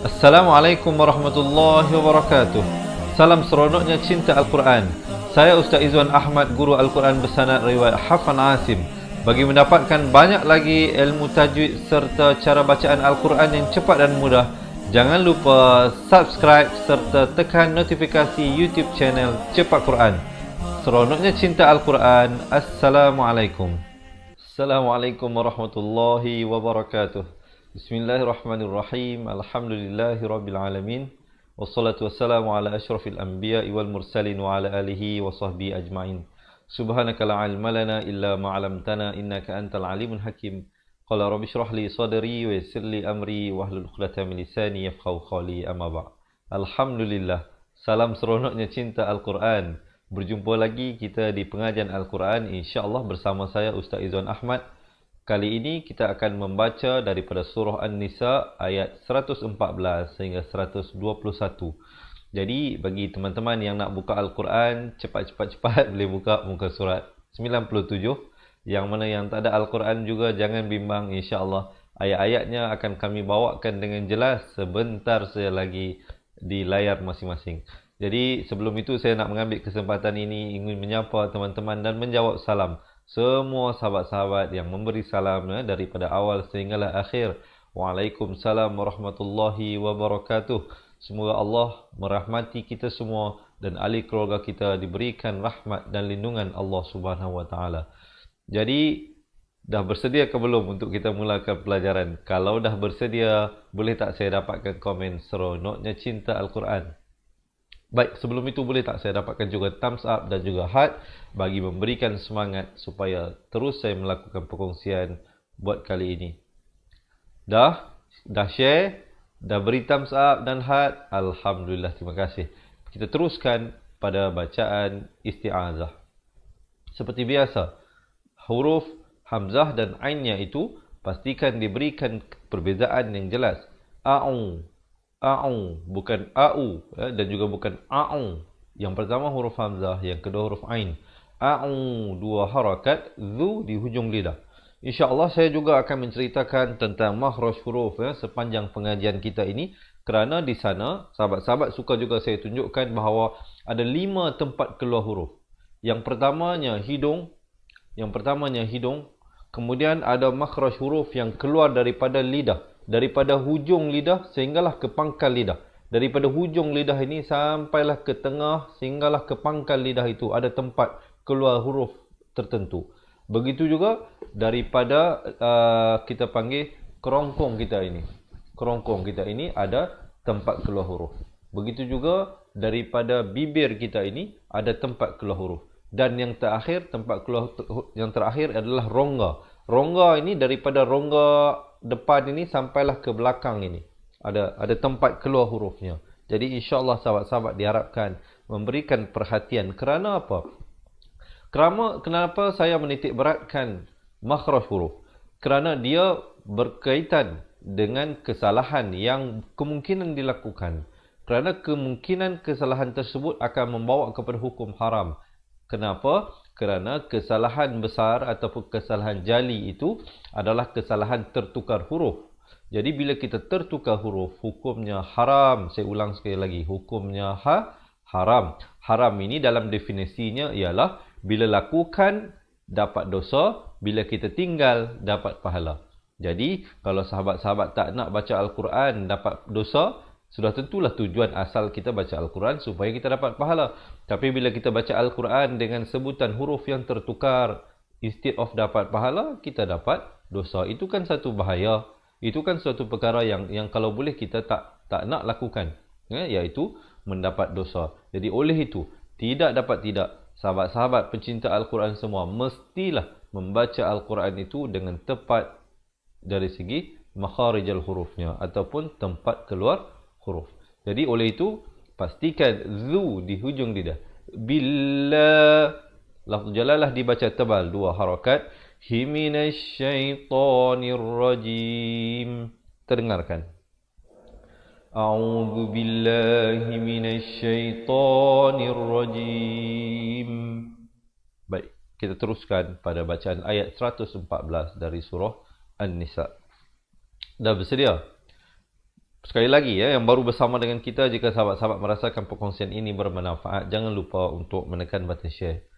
Assalamualaikum warahmatullahi wabarakatuh. Salam seronoknya cinta Al-Quran. Saya Ustaz Izwan Ahmad, guru Al-Quran bersanad riwayat Hafan Asim. Bagi mendapatkan banyak lagi ilmu tajwid serta cara bacaan Al-Quran yang cepat dan mudah, jangan lupa subscribe serta tekan notifikasi YouTube channel Cepat Quran. Seronoknya cinta Al-Quran. Assalamualaikum. Assalamualaikum warahmatullahi wabarakatuh. Bismillahirrahmanirrahim. Alhamdulillahirabbil alamin. Wassalatu wassalamu ala asyrafil anbiya'i wal mursalin wa ala alihi wa sahbihi ajma'in. Subhanaka la ilma lana illa ma 'allamtana innaka antal alimul hakim. Qala rabbi shrah li sadri wa yassir li amri wahlul 'uqdatam min lisani yafqahu qawli, amma ba'd. Alhamdulillah. Salam seronoknya cinta Al-Quran. Berjumpa lagi kita di pengajian Al-Quran, insya-Allah bersama saya Ustaz Izwan Ahmad. Kali ini kita akan membaca daripada surah An-Nisa ayat 114 sehingga 121. Jadi bagi teman-teman yang nak buka Al-Quran, cepat-cepat boleh buka muka surat 97. Yang mana yang tak ada Al-Quran juga jangan bimbang, insya-Allah ayat-ayatnya akan kami bawakan dengan jelas sebentar saja lagi di layar masing-masing. Jadi sebelum itu saya nak mengambil kesempatan ini ingin menyapa teman-teman dan menjawab salam semua sahabat-sahabat yang memberi salam daripada awal sehinggalah akhir. Waalaikumsalam warahmatullahi wabarakatuh. Semoga Allah merahmati kita semua dan ahli keluarga kita diberikan rahmat dan lindungan Allah Subhanahu wa taala. Jadi dah bersedia ke belum untuk kita mulakan pelajaran? Kalau dah bersedia, boleh tak saya dapatkan komen seronoknya cinta Al-Quran? Baik, sebelum itu boleh tak saya dapatkan juga thumbs up dan juga heart bagi memberikan semangat supaya terus saya melakukan perkongsian buat kali ini. Dah share, dah beri thumbs up dan heart. Alhamdulillah, terima kasih. Kita teruskan pada bacaan isti'azah. Seperti biasa, huruf hamzah dan ainnya itu pastikan diberikan perbezaan yang jelas. A'u, bukan a'u, dan juga bukan a'u. Yang pertama huruf hamzah, yang kedua huruf ain. A'u, dua harakat, zu di hujung lidah. InsyaAllah saya juga akan menceritakan tentang makhraj huruf sepanjang pengajian kita ini, kerana di sana sahabat-sahabat suka juga saya tunjukkan bahawa ada 5 tempat keluar huruf. Yang pertamanya hidung, kemudian ada makhraj huruf yang keluar daripada lidah, daripada hujung lidah sehinggalah ke pangkal lidah. Daripada hujung lidah ini sampailah ke tengah sehinggalah ke pangkal lidah itu ada tempat keluar huruf tertentu. Begitu juga daripada kita panggil kerongkong kita ini. Kerongkong kita ini ada tempat keluar huruf. Begitu juga daripada bibir kita ini ada tempat keluar huruf. Dan yang terakhir, tempat keluar yang terakhir adalah rongga. Rongga ini daripada rongga depan ini sampailah ke belakang ini. Ada tempat keluar hurufnya. Jadi insya-Allah sahabat-sahabat diharapkan memberikan perhatian. Kerana apa? Kenapa saya menitik beratkan makhraj huruf? Kerana dia berkaitan dengan kesalahan yang kemungkinan dilakukan. Kerana kemungkinan kesalahan tersebut akan membawa kepada hukum haram. Kenapa? Kerana kesalahan besar ataupun kesalahan jali itu adalah kesalahan tertukar huruf. Jadi bila kita tertukar huruf, hukumnya haram. Saya ulang sekali lagi, hukumnya haram. Haram ini dalam definisinya ialah bila lakukan dapat dosa, bila kita tinggal dapat pahala. Jadi kalau sahabat-sahabat tak nak baca Al-Quran dapat dosa, sudah tentulah tujuan asal kita baca Al-Quran supaya kita dapat pahala. Tapi bila kita baca Al-Quran dengan sebutan huruf yang tertukar, instead of dapat pahala, kita dapat dosa. Itu kan satu bahaya. Itu kan suatu perkara yang kalau boleh kita tak nak lakukan. Iaitu mendapat dosa. Jadi oleh itu, tidak, sahabat-sahabat pencinta Al-Quran semua mestilah membaca Al-Quran itu dengan tepat dari segi makharijal hurufnya ataupun tempat keluar huruf. Jadi oleh itu pastikan zu di hujung lidah. Bila lafaz jalalah dibaca tebal, 2 harakat. Minasyaitonirrajim. Terdengarkan. A'udzu billahi minasyaitonirrajim. Baik, kita teruskan pada bacaan ayat 114 dari surah An-Nisa. Dah bersedia? Sekali lagi ya, yang baru bersama dengan kita, jika sahabat-sahabat merasakan perkongsian ini bermanfaat, jangan lupa untuk menekan button share.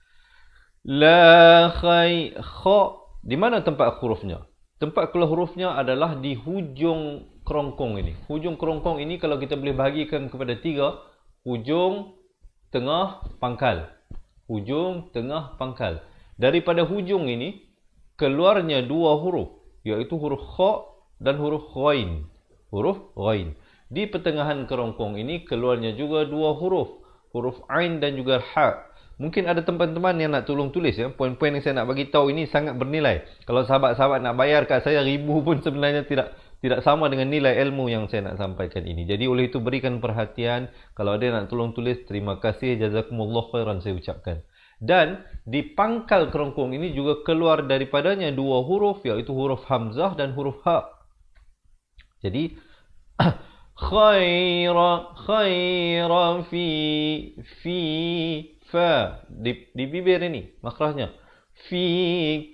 La khai kha, di mana tempat hurufnya? Tempat keluar hurufnya adalah di hujung kerongkong ini. Hujung kerongkong ini kalau kita boleh bahagikan kepada 3, hujung, tengah, pangkal. Hujung, tengah, pangkal. Daripada hujung ini keluarnya 2 huruf, iaitu huruf kha dan huruf ghain. Huruf ghain. Di pertengahan kerongkong ini keluarnya juga 2 huruf, huruf ain dan juga ha. Mungkin ada teman-teman yang nak tolong tulis ya. Poin-poin yang saya nak bagi tahu ini sangat bernilai. Kalau sahabat-sahabat nak bayar kat saya 1000 pun sebenarnya tidak sama dengan nilai ilmu yang saya nak sampaikan ini. Jadi oleh itu berikan perhatian. Kalau ada nak tolong tulis, terima kasih, jazakumullah khairan saya ucapkan. Dan di pangkal kerongkong ini juga keluar daripadanya 2 huruf, iaitu huruf hamzah dan huruf ha. Jadi khaira fi fa, di bibir ini makhrajnya. Fi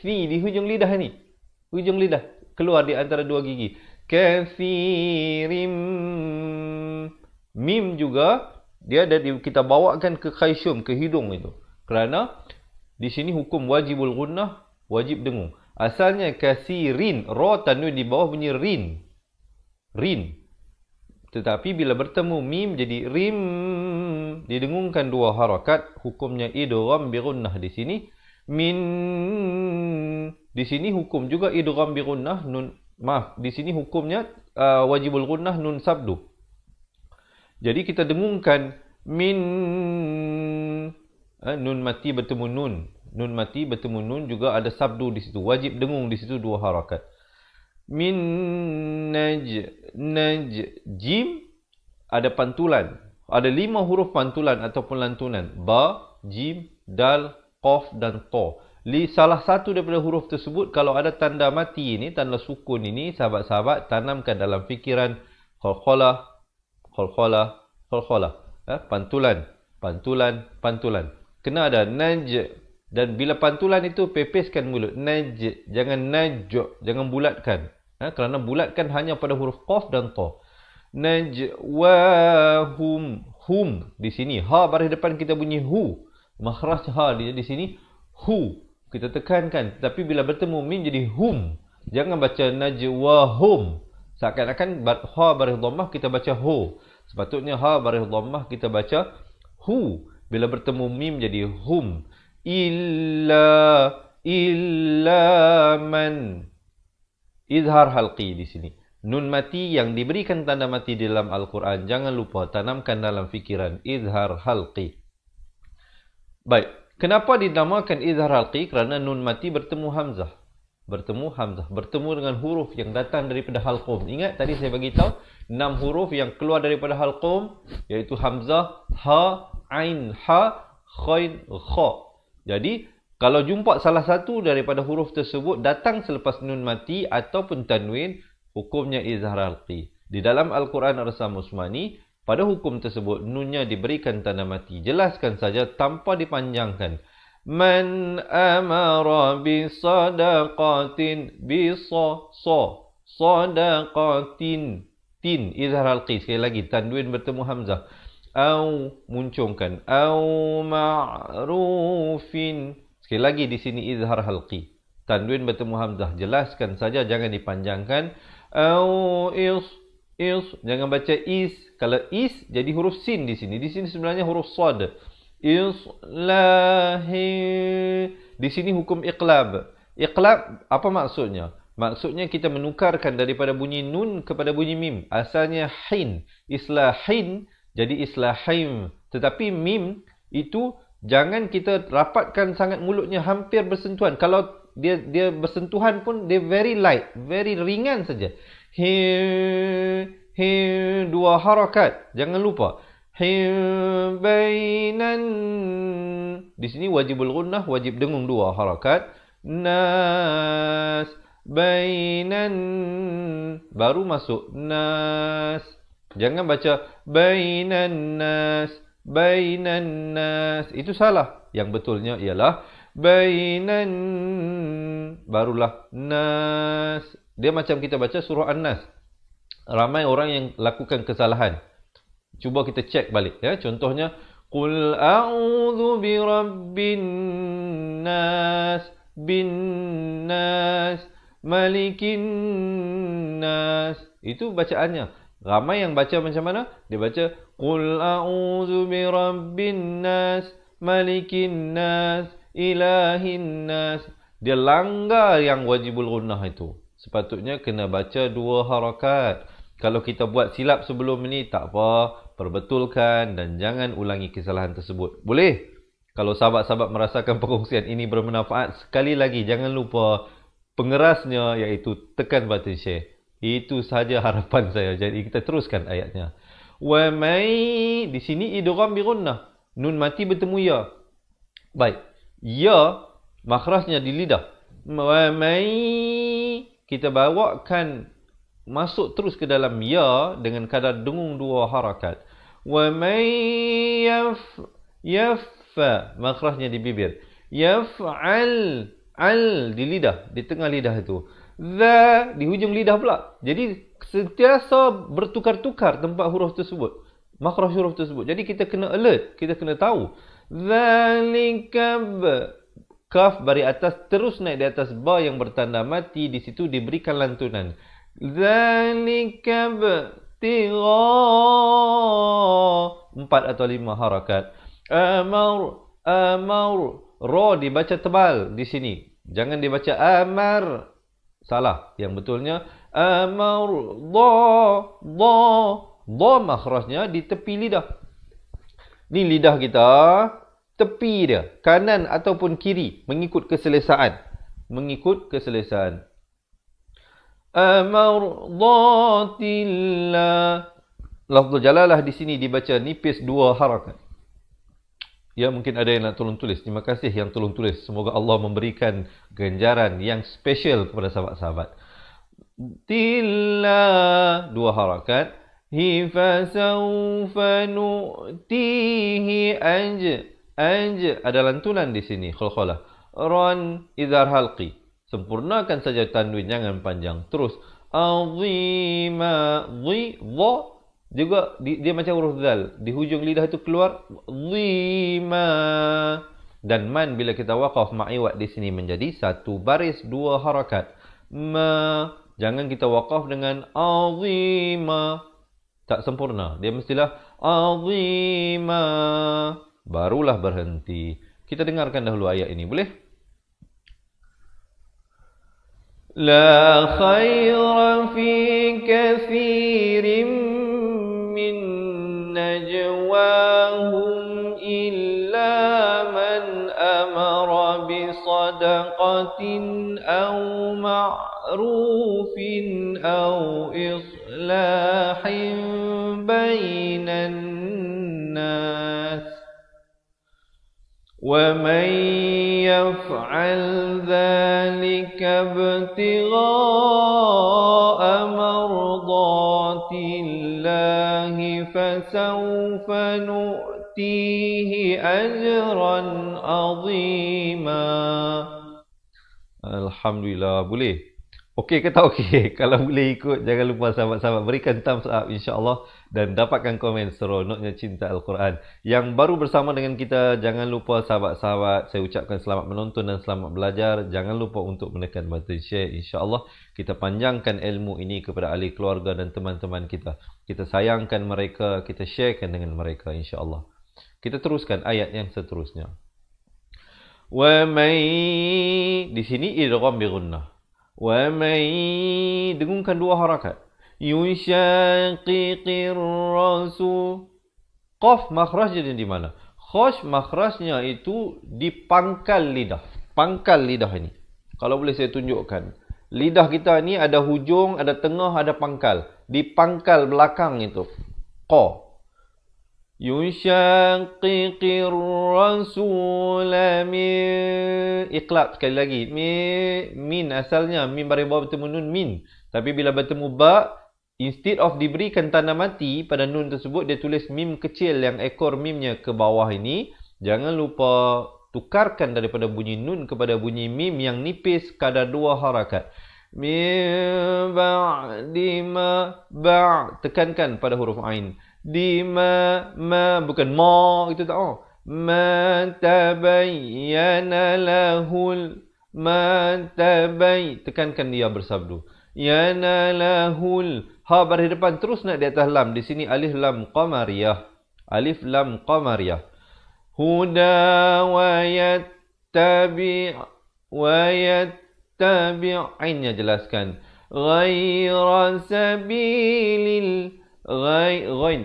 di hujung lidah ini. Hujung lidah keluar di antara 2 gigi. Kathirim. Mim juga dia ada kita bawakan ke khayshum, ke hidung itu. Kerana di sini hukum wajibul gunnah, wajib dengung. Asalnya kathirin, ra tanwin di bawah bunyi rin. Rin. Tetapi bila bertemu mim jadi rim, didengungkan 2 harakat, hukumnya idgham bi gunnah di sini. Min, di sini hukum juga idgham bi gunnah, nun, maaf, di sini hukumnya wajibul gunnah nun sabdu. Jadi kita dengungkan min, nun mati bertemu nun. Nun mati bertemu nun juga ada sabdu di situ. Wajib dengung di situ 2 harakat. Min jim ada pantulan. Ada 5 huruf pantulan ataupun lantunan. Ba, jim, dal, qaf dan ta. Salah satu daripada huruf tersebut kalau ada tanda mati ini, tanda sukun ini, sahabat-sahabat tanamkan dalam fikiran qalqalah, qalqalah, qalqalah. Pantulan, pantulan, pantulan. Kena ada naj. Dan bila pantulan itu pepeskan mulut. Naj. Jangan naj. Jangan bulatkan. Kerana bulatkan hanya pada huruf qaf dan ta. Najwahum. Hum. Di sini. Ha baris depan kita bunyi hu. Makhraj ha di sini. Hu. Kita tekankan. Tapi bila bertemu mim jadi hum. Jangan baca najwahum. Seakan-akan ha baris dhammah kita baca ho. Sepatutnya ha baris dhammah kita baca hu. Bila bertemu mim jadi hum. Illa man. Izhar halqi di sini. Nun mati yang diberikan tanda mati di dalam Al-Quran. Jangan lupa tanamkan dalam fikiran. Izhar halqi. Baik. Kenapa dinamakan izhar halqi? Kerana nun mati bertemu hamzah. Bertemu hamzah. Bertemu dengan huruf yang datang daripada halqum. Ingat tadi saya bagi tahu 6 huruf yang keluar daripada halqum. Iaitu hamzah, ha, ain, ha, khain, kha. Jadi, kalau jumpa salah satu daripada huruf tersebut datang selepas nun mati ataupun tanwin, hukumnya izhar halqi. Di dalam Al-Quran Ar-Rasam Usmani, pada hukum tersebut, nunnya diberikan tanda mati. Jelaskan saja tanpa dipanjangkan. Man amara bisadaqatin sadaqatin. Tin, izhar halqi. Sekali lagi, tanwin bertemu hamzah. Au, muncungkan. Au ma'rufin. Sekali lagi di sini izhar halqi. Tanwin bertemu hamzah. Jelaskan saja, jangan dipanjangkan. Au is. Jangan baca is. Kalau is, jadi huruf sin di sini. Di sini sebenarnya huruf sad. Islahi. Di sini hukum iqlab. Iqlab, apa maksudnya? Maksudnya kita menukarkan daripada bunyi nun kepada bunyi mim. Asalnya hin. Islahin. Jadi islahim. Tetapi mim itu jangan kita rapatkan sangat mulutnya hampir bersentuhan. Kalau dia bersentuhan pun dia very light, very ringan saja. Hi 2 harakat. Jangan lupa. Hi bainan. Di sini wajibul gunnah, wajib dengung 2 harakat. Nas bainan. Baru masuk nas. Jangan baca bainan nas, bainan nas. Itu salah. Yang betulnya ialah bainan, barulah nas. Dia macam kita baca surah An-Nas. Ramai orang yang lakukan kesalahan. Cuba kita cek balik ya. Contohnya, Qul a'udzu birabbin nas, bin nas, malikin nas. Itu bacaannya. Ramai yang baca macam mana? Dia baca Qul a'udzu birabbin nas, malikin nas, ilahin nas. Dia langgar yang wajibul gunnah itu. Sepatutnya kena baca 2 harakat. Kalau kita buat silap sebelum ini, tak apa, perbetulkan dan jangan ulangi kesalahan tersebut. Boleh? Kalau sahabat-sahabat merasakan perkongsian ini bermanfaat, sekali lagi jangan lupa pengerasnya, iaitu tekan button share. Itu sahaja harapan saya. Jadi kita teruskan ayatnya. Wa may, di sini idgham bi gunnah. Nun mati bertemu ya. Baik. Ya makhrajnya di lidah. Wa may, kita bawakan masuk terus ke dalam ya dengan kadar dengung 2 harakat. Wa may yaffa, makhrajnya di bibir. Yaf'al, al di lidah, di tengah lidah itu. Za di hujung lidah pula. Jadi sentiasa bertukar-tukar tempat huruf tersebut, makhraj huruf tersebut. Jadi kita kena alert, kita kena tahu. Zalikab, kaf bari atas terus naik di atas ba yang bertanda mati, di situ diberikan lantunan. Zalikab tiga, 4 atau 5 harakat. Amar, ra dibaca tebal di sini. Jangan dibaca amar. Salah. Yang betulnya amar, dha makhrajnya di tepi lidah. Ni lidah kita, tepi dia, kanan ataupun kiri, mengikut keselesaan. Mengikut keselesaan. Amardhatillah. Lafzul jalalah di sini dibaca nipis 2 harakat. Ya, mungkin ada yang nak tolong tulis. Terima kasih yang tolong tulis. Semoga Allah memberikan ganjaran yang special kepada sahabat-sahabat. Tilla 2 harakat. Hi fasawfa nu'tihi aj ada lantunan di sini, khalkhalah. Ran idhar halqi. Sempurnakan saja tanwin, jangan panjang. Terus azima, dha juga dia macam huruf zal. Di hujung lidah itu keluar zima. Dan man bila kita waqaf ma'iwat di sini menjadi 1 baris 2 harakat. Ma, jangan kita waqaf dengan azima. Tak sempurna. Dia mestilah azima. Barulah berhenti. Kita dengarkan dahulu ayat ini, boleh? La khaira fi kathirin min najwahum illa man amara bi sadaqatin aw ma'rufin aw islahin bainan nas. وَمَنْ يَفْعَلْ ذَلِكَ ابْتِغَاءَ مَرْضَاتِ اللَّهِ فَسَوْفَ نُؤْتِيهِ أَجْرًا عَظِيمًا. Alhamdulillah, boleh? Okey ke tak okey? Kalau boleh ikut, jangan lupa sahabat-sahabat berikan thumbs up insya-Allah dan dapatkan komen seronoknya cinta Al-Quran. Yang baru bersama dengan kita, jangan lupa sahabat-sahabat, saya ucapkan selamat menonton dan selamat belajar. Jangan lupa untuk menekan button share insya-Allah. Kita panjangkan ilmu ini kepada ahli keluarga dan teman-teman kita. Kita sayangkan mereka, kita sharekan dengan mereka insya-Allah. Kita teruskan ayat yang seterusnya. Wa may, di sini idgham bi gunnah. Wa may, dengungkan 2 harakat. Yushaqiqir rasul. Qaf makhrajnya di mana? Khash makhrajnya itu di pangkal lidah. Pangkal lidah ini. Kalau boleh saya tunjukkan. Lidah kita ni ada hujung, ada tengah, ada pangkal. Di pangkal belakang itu. Qa. Yushaqiqir rasul min, iqlab sekali lagi. Min asalnya min baris bawah bertemu nun min. Tapi bila bertemu ba, instead of diberikan tanda mati pada nun tersebut, dia tulis mim kecil yang ekor mimnya ke bawah ini. Jangan lupa tukarkan daripada bunyi nun kepada bunyi mim yang nipis kadar 2 harakat. Min ba'di ma tekankan pada huruf ain. Di ma bukan ma, itu tak oh. Ma tabayyana lahul tekankan dia bersabdu. Yana lahul ha baris depan terus nak di atas lam. Di sini alif lam qamariyah. Alif lam qamariyah. Huda wa yattabi' ainnya jelaskan. Ghaira sabilil ghain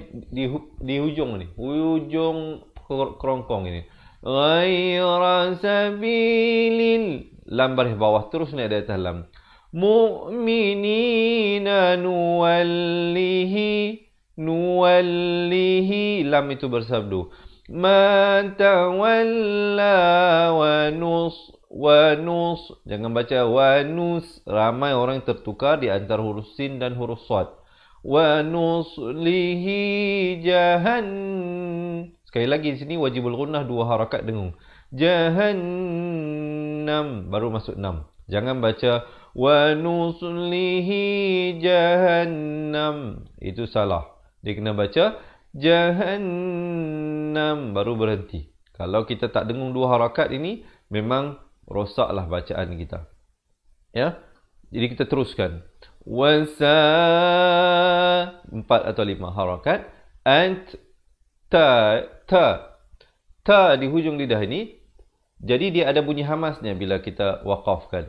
di hujung ni. Hujung kerongkong ini. Ghaira sabilil lam baris bawah terus naik di atas lam. Mu'minina nuwallihi lam itu bersabdu. Man tawalla wa nus jangan baca wa nus, ramai orang tertukar di antara huruf sin dan huruf sad. Wa nuslihi sekali lagi di sini wajibul gunnah 2 harakat dengung. Jahannam baru masuk 6. Jangan baca wa nuslihi jahannam, itu salah. Dia kena baca jahannam baru berhenti. Kalau kita tak dengung 2 harakat ini, memang rosaklah bacaan kita. Ya. Jadi kita teruskan. Wasa 4 atau 5 harakat. Ta di hujung lidah ini. Jadi dia ada bunyi hamasnya bila kita waqafkan.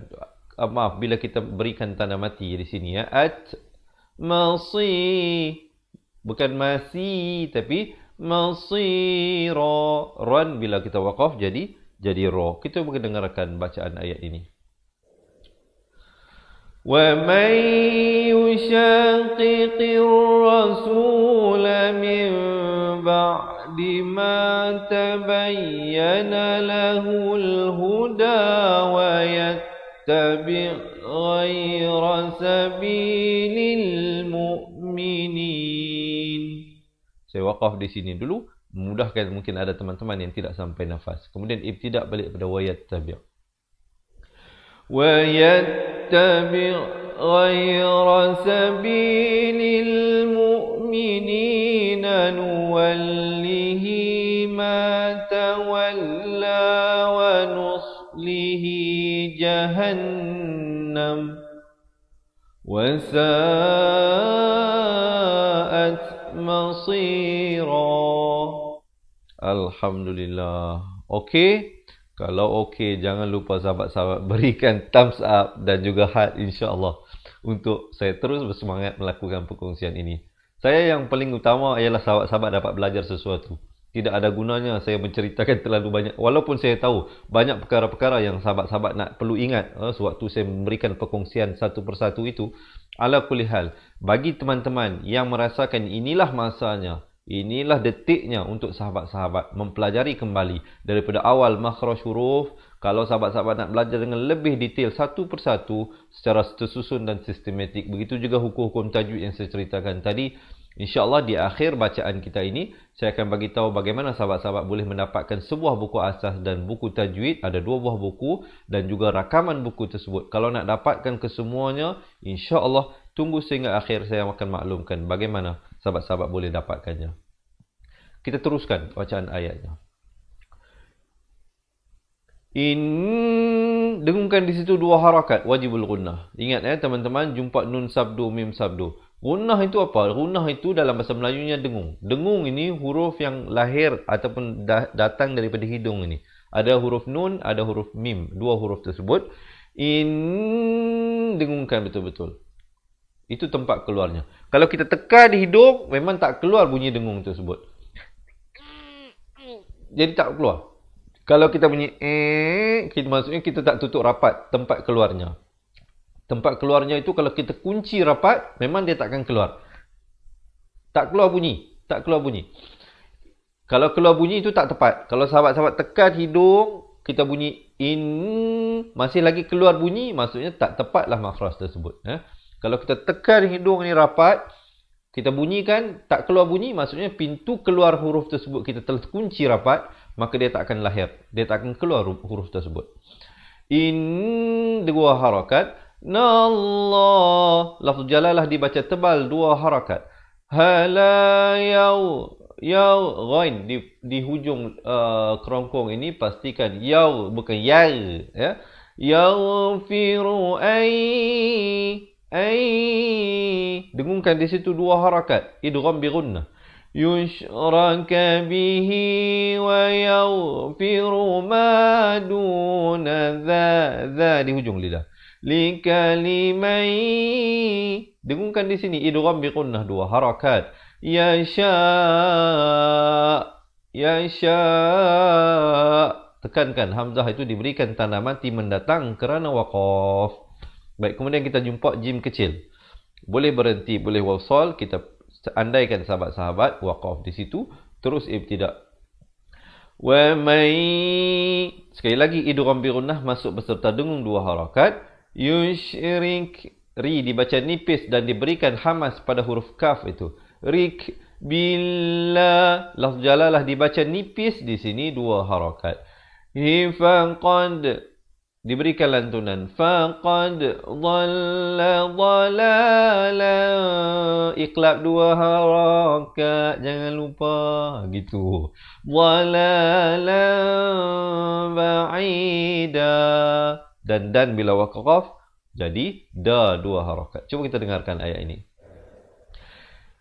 Bila kita berikan tanda mati di sini ya. Bukan masih, tapi masira. Ran bila kita waqaf jadi ra. Kita mendengarkan bacaan ayat ini. Wa man yushaqiqir rasul min ba'di ma tabayyana lahul huda wa yattabi' ghayra sabilil mu'minin. Saya waqaf di sini dulu, memudahkan mungkin ada teman-teman yang tidak sampai nafas. Kemudian ibtidak balik pada wa yattabi'. Wa yattabi' ghayra sabilil mu'minina nuwallihi ma tawalla wa nuslihi jahannam wa sa'at masira. Alhamdulillah. Okey. Kalau okey, jangan lupa sahabat-sahabat berikan thumbs up dan juga heart insya-Allah untuk saya terus bersemangat melakukan perkongsian ini. Saya yang paling utama ialah sahabat-sahabat dapat belajar sesuatu. Tidak ada gunanya saya menceritakan terlalu banyak. Walaupun saya tahu banyak perkara-perkara yang sahabat-sahabat nak perlu ingat sewaktu saya memberikan perkongsian satu persatu itu. Ala kulli hal, bagi teman-teman yang merasakan inilah masanya, inilah detiknya untuk sahabat-sahabat mempelajari kembali daripada awal makhraj huruf. Kalau sahabat-sahabat nak belajar dengan lebih detail satu persatu secara tersusun dan sistematik. Begitu juga hukum-hukum tajwid yang saya ceritakan tadi. InsyaAllah di akhir bacaan kita ini, saya akan bagi tahu bagaimana sahabat-sahabat boleh mendapatkan sebuah buku asas dan buku tajwid. Ada 2 buah buku dan juga rakaman buku tersebut. Kalau nak dapatkan kesemuanya, insyaAllah tunggu sehingga akhir saya akan maklumkan bagaimana sahabat-sahabat boleh dapatkannya. Kita teruskan bacaan ayatnya. Dengungkan di situ 2 harakat wajibul gunnah. Ingat teman-teman, jumpa nun sabdu, mim sabdu. Gunnah itu apa? Gunnah itu dalam bahasa Melayunya dengung. Dengung ini huruf yang lahir ataupun datang daripada hidung ini. Ada huruf nun, ada huruf mim. 2 huruf tersebut. Dengungkan betul-betul. Itu tempat keluarnya. Kalau kita tekan di hidung, memang tak keluar bunyi dengung tersebut. Jadi tak keluar. Kalau kita bunyi maksudnya kita tak tutup rapat tempat keluarnya. Tempat keluarnya itu kalau kita kunci rapat, memang dia takkan keluar. Tak keluar bunyi. Tak keluar bunyi. Kalau keluar bunyi itu tak tepat. Kalau sahabat-sahabat tekan hidung, kita bunyi masih lagi keluar bunyi, maksudnya tak tepatlah makhraj tersebut. Kalau kita tekan hidung ni rapat, kita bunyikan, tak keluar bunyi, maksudnya pintu keluar huruf tersebut kita telah kunci rapat, maka dia tak akan lahir. Dia tak akan keluar huruf tersebut. 2 harakat. nallah. Lafz jalalah dibaca tebal 2 harakat. Hala yaw ghain di hujung kerongkong ini pastikan yaw bukan ya, ya. Yaghfiru dengungkan di situ 2 harakat, idgham bi gunnah. Yushraka bihi wa yaghfiru ma duna dha di hujung lidah. Likalimai dengungkan di sini, idgham bi gunnah 2 harakat. Yasha tekankan hamzah itu diberikan tanda mati mendatang kerana waqaf. Baik, kemudian kita jumpa jim kecil. Boleh berhenti, boleh wasal. Kita andaikan sahabat-sahabat waqaf di situ, terus ibtidak. Wa may, sekali lagi idgham bi gunnah masuk beserta dengung 2 harakat. Yushrik, ri dibaca nipis dan diberikan hamas pada huruf kaf itu. Rik billah, lafz jalalah dibaca nipis di sini 2 harakat. Faqad diberikan lantunan. Faqad dhalla dhalala, iqlab 2 harakat, jangan lupa gitu. Dhalala ba'ida, dan bila waqaf jadi da 2 harakat. Cuba kita dengarkan ayat ini.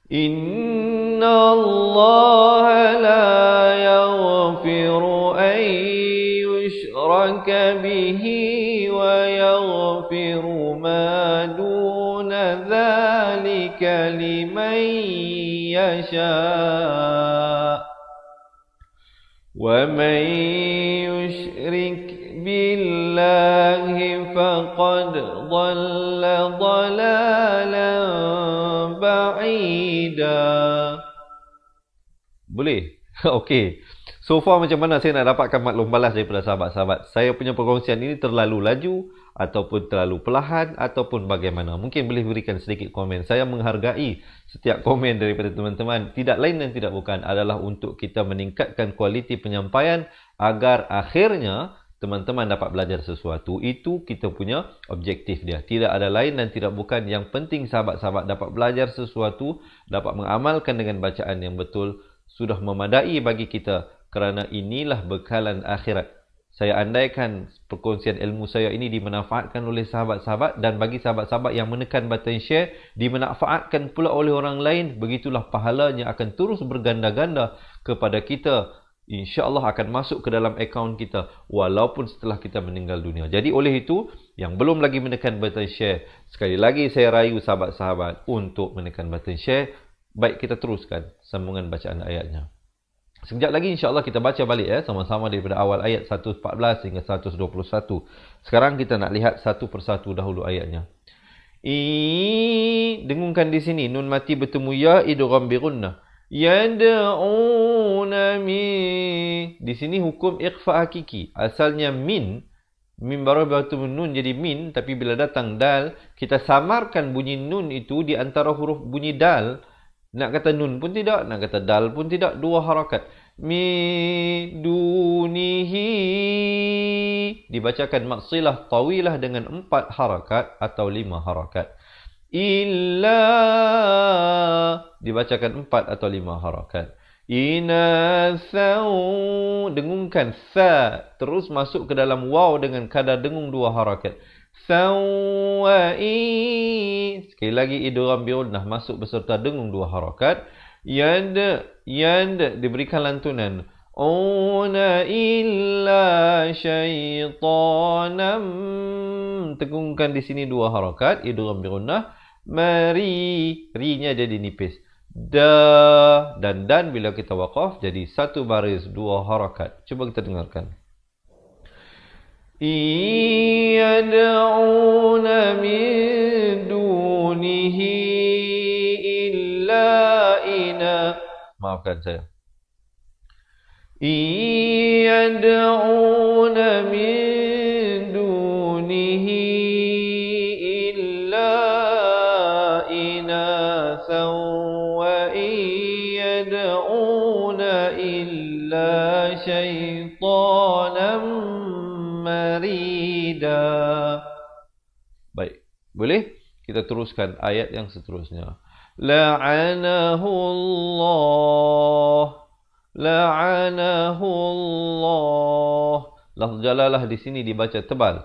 Inna Allah la yaghfiru an yushraka bihi wa yaghfiru ma duna dhalika liman yasha. Wa man yushrik billahi faqad dhalla dhalalan ba'ida. Boleh? Okey. So far macam mana saya nak dapatkan maklum balas daripada sahabat-sahabat? Saya punya perkongsian ini terlalu laju ataupun terlalu perlahan ataupun bagaimana? Mungkin boleh berikan sedikit komen. Saya menghargai setiap komen daripada teman-teman. Tidak lain dan tidak bukan adalah untuk kita meningkatkan kualiti penyampaian agar akhirnya teman-teman dapat belajar sesuatu. Itu kita punya objektif dia. Tidak ada lain dan tidak bukan. Yang penting sahabat-sahabat dapat belajar sesuatu, dapat mengamalkan dengan bacaan yang betul, sudah memadai bagi kita, kerana inilah bekalan akhirat. Saya andaikan perkongsian ilmu saya ini dimanfaatkan oleh sahabat-sahabat, dan bagi sahabat-sahabat yang menekan button share dimanfaatkan pula oleh orang lain, begitulah pahalanya akan terus berganda-ganda kepada kita. InsyaAllah akan masuk ke dalam akaun kita walaupun setelah kita meninggal dunia. Jadi oleh itu, yang belum lagi menekan button share, sekali lagi saya rayu sahabat-sahabat untuk menekan button share. Baik, kita teruskan sambungan bacaan ayatnya. Sekejap lagi insyaAllah kita baca balik sama-sama daripada awal ayat 114 hingga 121. Sekarang kita nak lihat satu persatu dahulu ayatnya. Dengungkan di sini nun mati bertemu ya, idgham bi gunnah. Yad'una min. Di sini hukum ikhfa hakiki. Asalnya min baru bertemu nun jadi min, tapi bila datang dal, kita samarkan bunyi nun itu di antara huruf bunyi dal. Nak kata nun pun tidak, nak kata dal pun tidak, 2 harakat. Mi dunihi dibacakan maksilah tawilah dengan 4 harakat atau 5 harakat. Illa dibacakan 4 atau 5 harakat. Inasau dengungkan sa, terus masuk ke dalam waw dengan kadar dengung 2 harakat. Sawai, sekali lagi idgham bi gunnah masuk beserta dengung 2 harakat. Yad diberikan lantunan. Una illa syaitanam, tegungkan di sini 2 harakat, idgham bi gunnah. Mari, ri-nya jadi nipis. Dan bila kita waqaf jadi 1 baris 2 harakat. Cuba kita dengarkan. Yad'una min dunihi illa ina. Maafkan saya. Yad'una min dunihi illa inathan wa yad'una illa syaitanam marida. Baik, Boleh? Kita teruskan ayat yang seterusnya. La'anahullah. La'anahullah. Lafz jalalah di sini dibaca tebal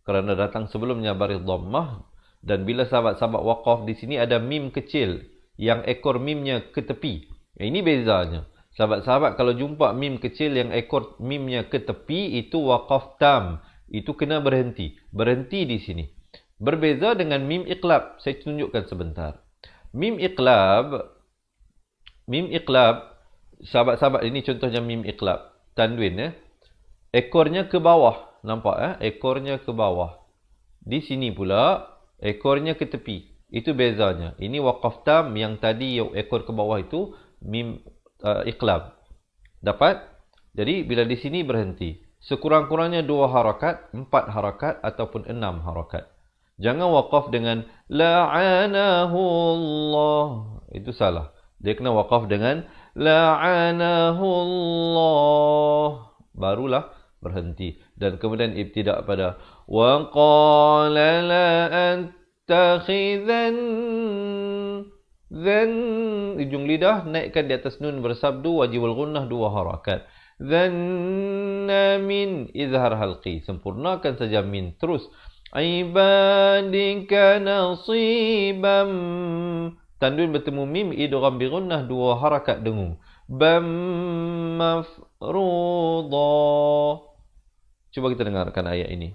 kerana datang sebelumnya baris dhammah, dan bila sahabat-sahabat waqaf di sini ada mim kecil yang ekor mimnya ke tepi. Ini bezanya. Sahabat-sahabat kalau jumpa mim kecil yang ekor mimnya ke tepi, itu waqaf tam. Itu kena berhenti. Berhenti di sini. Berbeza dengan mim iqlab. Saya tunjukkan sebentar. Mim iqlab, sahabat-sahabat ini contohnya mim iqlab. Tanwin ekornya ke bawah. Nampak ekornya ke bawah. Di sini pula ekornya ke tepi. Itu bezanya. Ini waqaf tam, yang tadi ekor ke bawah itu mim iqlab. Dapat? Jadi bila di sini berhenti. Sekurang-kurangnya 2 harakat, 4 harakat ataupun 6 harakat. Jangan waqaf dengan la'anahullah. Itu salah. Dia kena waqaf dengan la'anahullah. Barulah berhenti. Dan kemudian ibtidak pada wa qala la antakhidhan. Ujung lidah naikkan di atas nun bersabdu, wajibul gunnah 2 harakat. Dhanna min izhar halqi. Sempurnakan saja min. Terus ibadika nasibam. Tanwin bertemu mim, idgham bi gunnah 2 harakat dengung. Bam mafruḍa. Cuba kita dengarkan ayat ini.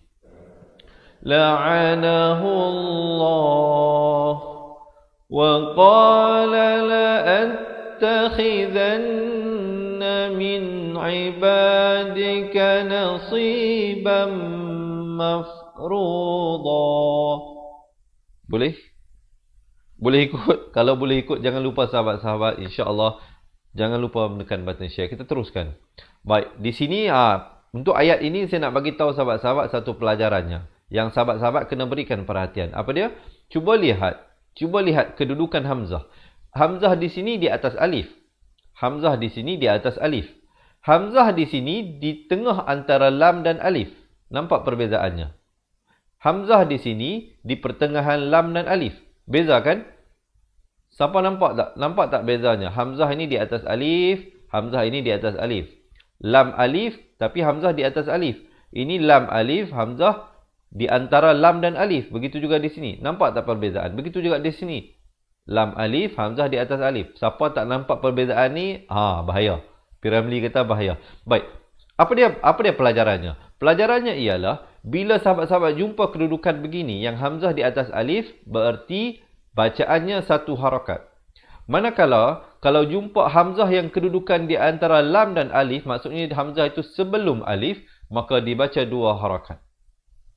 La'anahullah wa qala la attakhidanna min ibadika nasiban mafruḍa. Boleh? Boleh ikut? Kalau boleh ikut, jangan lupa sahabat-sahabat, insya-Allah jangan lupa menekan button share. Kita teruskan. Baik, di sini untuk ayat ini saya nak bagi tahu sahabat-sahabat satu pelajarannya yang sahabat-sahabat kena berikan perhatian. Apa dia? Cuba lihat kedudukan hamzah. Hamzah di sini di atas alif. Hamzah di sini di atas alif. Hamzah di sini di tengah antara lam dan alif. Nampak perbezaannya? Hamzah di sini di pertengahan lam dan alif. Beza kan? Siapa nampak tak? Nampak tak bezanya? Hamzah ini di atas alif, hamzah ini di atas alif. Lam alif, tapi hamzah di atas alif. Ini lam alif, hamzah di antara lam dan alif. Begitu juga di sini. Nampak tak perbezaan? Begitu juga di sini. Lam alif, hamzah di atas alif. Siapa tak nampak perbezaan ni? Bahaya. Piramli kata bahaya. Baik. Apa dia pelajarannya? Pelajarannya ialah bila sahabat-sahabat jumpa kedudukan begini yang hamzah di atas alif, bererti bacaannya satu harakat. Manakala kalau jumpa hamzah yang kedudukan di antara lam dan alif, maksudnya hamzah itu sebelum alif, maka dibaca 2 harakat.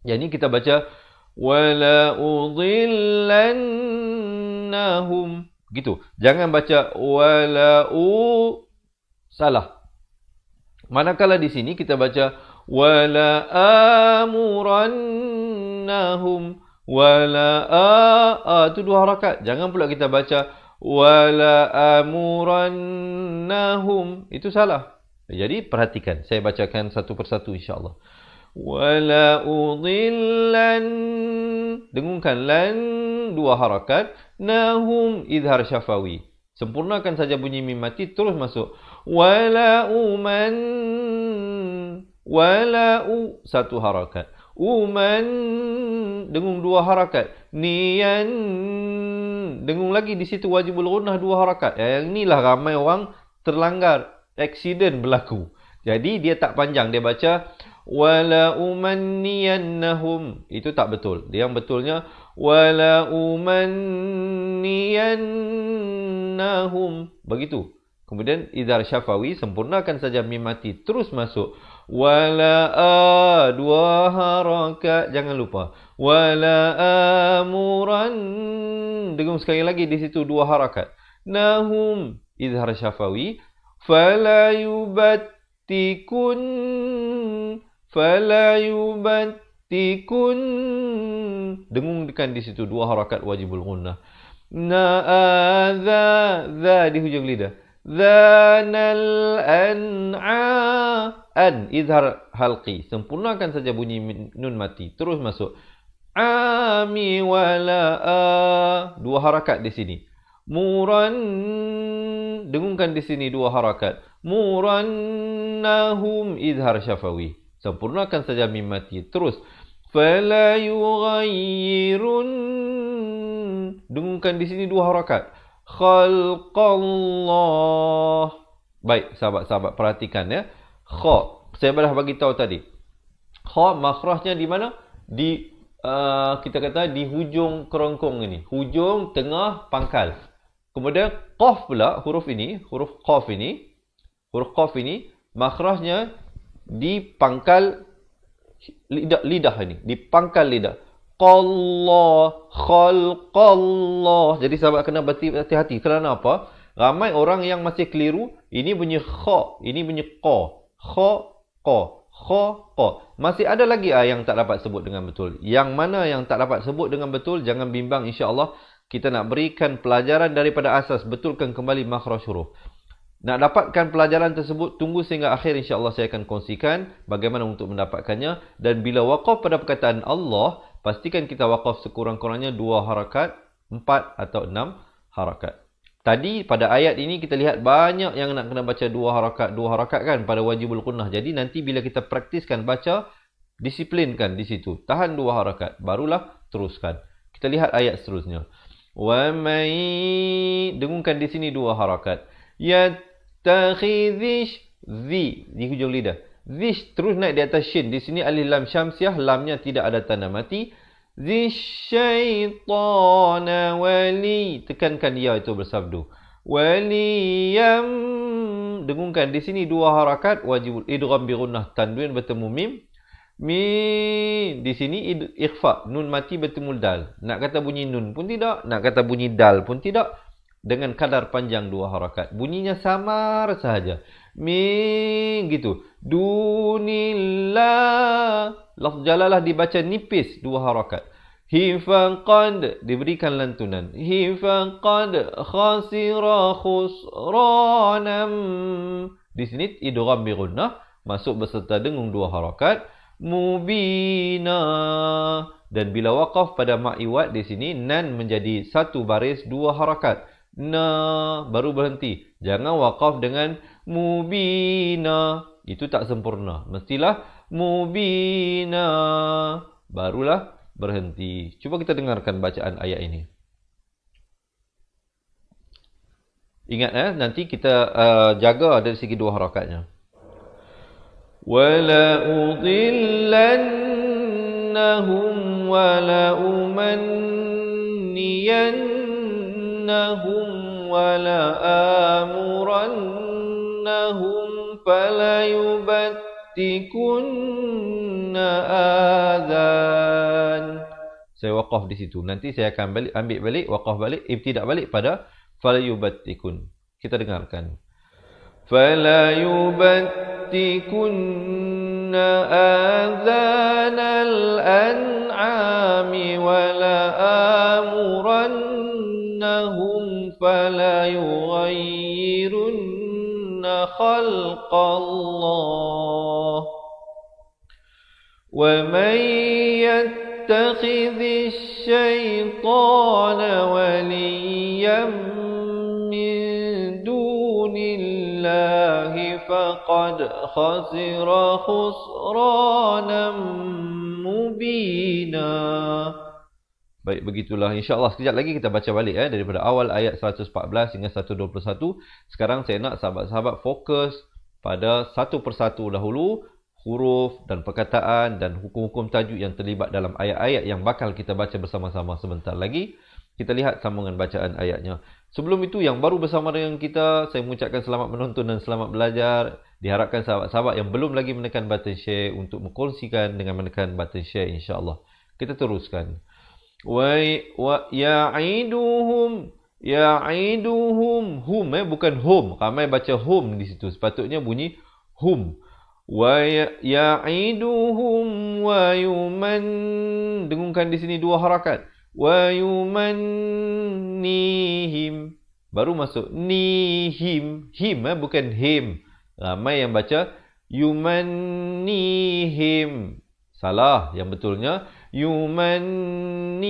Yang ini kita baca wala udhillannahum. Gitu. Jangan baca wala salah. Manakala di sini kita baca wala amurannahum. Wala itu 2 harakat. Jangan pula kita baca wala amurannahum. Itu salah. Jadi perhatikan. Saya bacakan satu persatu insya-Allah. Wala udhillan. Dengungkan lan 2 harakat. Nahum izhar syafawi. Sempurnakan saja bunyi mim mati, terus masuk. Wala 1 harakat. Uman dengung 2 harakat. Niyan dengung lagi di situ wajibul gunnah 2 harakat. Yang inilah ramai orang terlanggar, aksiden berlaku. Jadi dia tak panjang, dia baca wala umanniyannahum. Itu tak betul. Yang betulnya wala umanniyannahum. Begitu. Kemudian izhar syafawi, sempurnakan saja mim mati, terus masuk. Wala 2 harakat, jangan lupa. Wala amuran, dengung sekali lagi di situ 2 harakat. Nahum izhar syafawi. Fala yubattikun. Fala yubattikun, dengungkan di situ 2 harakat wajibul gunnah. Za di hujung lidah. Dzanal an izhar halqi. Sempurnakan saja bunyi nun mati. Terus masuk. ami wala dua harakat di sini. Muran, dengungkan di sini dua harakat. Murannahum izhar syafawi. Sempurnakan saja mim mati. Terus fala yughayyirun, dengungkan di sini dua harakat. Khalqallah. Baik, sahabat-sahabat perhatikan ya. Kha, saya dah bagi tahu tadi. Kha makhrajnya di mana? Di kita kata di hujung kerongkong ini, hujung tengah pangkal. Kemudian qaf pula, huruf qaf ini makhrajnya di pangkal lidah ini, di pangkal lidah. Qallah, khalqallah. Jadi sahabat kena berhati-hati. Kerana apa? Ramai orang yang masih keliru. Ini bunyi kha, ini bunyi qa. Kha, qa, kha, qa. Masih ada lagi yang tak dapat sebut dengan betul. Yang mana yang tak dapat sebut dengan betul, jangan bimbang, insya-Allah. Kita nak berikan pelajaran daripada asas, betulkan kembali makhraj huruf. Nak dapatkan pelajaran tersebut, tunggu sehingga akhir, insya-Allah saya akan kongsikan bagaimana untuk mendapatkannya. Dan bila waqaf pada perkataan Allah, pastikan kita waqaf sekurang-kurangnya 2 harakat, 4 atau 6 harakat. Tadi pada ayat ini kita lihat banyak yang nak kena baca 2 harakat kan pada wajibul qunnah. Jadi nanti bila kita praktiskan baca, disiplinkan di situ. Tahan 2 harakat, barulah teruskan. Kita lihat ayat seterusnya. Wa may, dengungkan di sini 2 harakat. Yattakhidhish, zi di hujung lidah. Zish terus naik di atas shin. Di sini alif lam syamsiah, lamnya tidak ada tanda mati. Zisyaitana wali, tekankan ya itu bersabdu. Waliyam, dengungkan di sini 2 harakat, wajibul idgham bi gunnah, tanwin bertemu mim. Mi, di sini ikhfa, nun mati bertemu dal. Nak kata bunyi nun pun tidak, nak kata bunyi dal pun tidak. Dengan kadar panjang 2 harakat. Bunyinya samar sahaja. Mi, gitu. Dunillah, lafz jalalah dibaca nipis 2 harakat. Hifaqad, diberikan lantunan. Hifaqad khasira khusranam. Di sini idgham bi gunnah, masuk beserta dengung 2 harakat. Mubina, dan bila waqaf pada ma'iwat di sini nan menjadi 1 baris 2 harakat. Na, baru berhenti. Jangan waqaf dengan mubina, itu tak sempurna. Mestilah mubina, barulah berhenti. Cuba kita dengarkan bacaan ayat ini. Ingat nanti kita jaga dari segi 2 harakatnya. Wala udillannahum wala umanniyannahum wala amurannahum fala yubattikunna adhan. Saya waqaf di situ. Nanti saya akan ambil balik, waqaf balik, ibtidak balik pada fala yubattikun. Kita dengarkan. Fala yubattikunna adhanal an'ami wala amurannahum fala yughayyirunna khalqallah. Wa man yattakhidhish syaitana waliyan min dunillahi faqad khasira khusranan mubina. Baik, begitulah. InsyaAllah sekejap lagi kita baca balik daripada awal ayat 114 hingga 121. Sekarang saya nak sahabat-sahabat fokus pada satu persatu dahulu, huruf dan perkataan dan hukum-hukum tajuk yang terlibat dalam ayat-ayat yang bakal kita baca bersama-sama sebentar lagi. Kita lihat sambungan bacaan ayatnya. Sebelum itu, yang baru bersama dengan kita, saya mengucapkan selamat menonton dan selamat belajar. Diharapkan sahabat-sahabat yang belum lagi menekan button share untuk mengkongsikan dengan menekan button share, insya-Allah. Kita teruskan. Wa ya'iduhum, hum, bukan hum. Ramai baca hum di situ. Sepatutnya bunyi hum. Wa ya'iduhum wa yuman, dengungkan di sini 2 harakat. Wa yumannihim, baru masuk nihim. Him bukan him. Ramai yang baca yumannihim. Salah, yang betulnya yumannihim.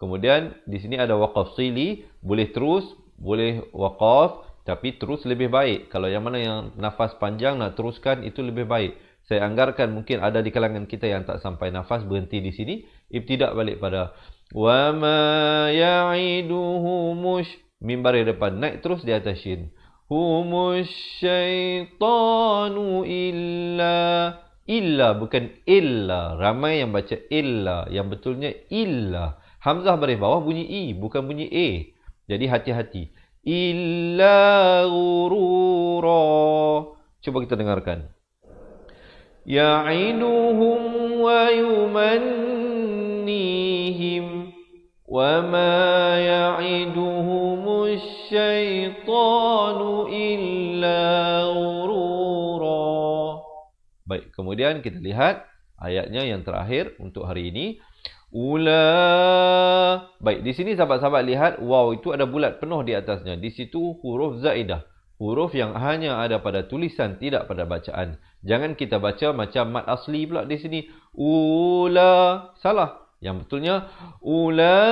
Kemudian di sini ada waqaf sili, boleh terus, boleh waqaf, tapi terus lebih baik. Kalau yang mana yang nafas panjang nak teruskan itu lebih baik. Saya anggarkan mungkin ada di kalangan kita yang tak sampai nafas, berhenti di sini, ibtidak balik pada wa ma ya'iduhumush, mim baris depan naik terus di atas shin. Humus syaitanu illa bukan illa. Ramai yang baca illa, yang betulnya illa. Hamzah baris bawah bunyi i, bukan bunyi e. Jadi hati-hati. Illa ghurura. Cuba kita dengarkan. Ya'iduhum wa yumannihim wa ma ya'iduhumus syaitanu illa ghurura. Baik, kemudian kita lihat ayatnya yang terakhir untuk hari ini. Baik, di sini sahabat-sahabat lihat waw itu ada bulat penuh di atasnya. Di situ huruf zaidah, huruf yang hanya ada pada tulisan, tidak pada bacaan. Jangan kita baca macam mat asli pula di sini. Salah. Yang betulnya ulaika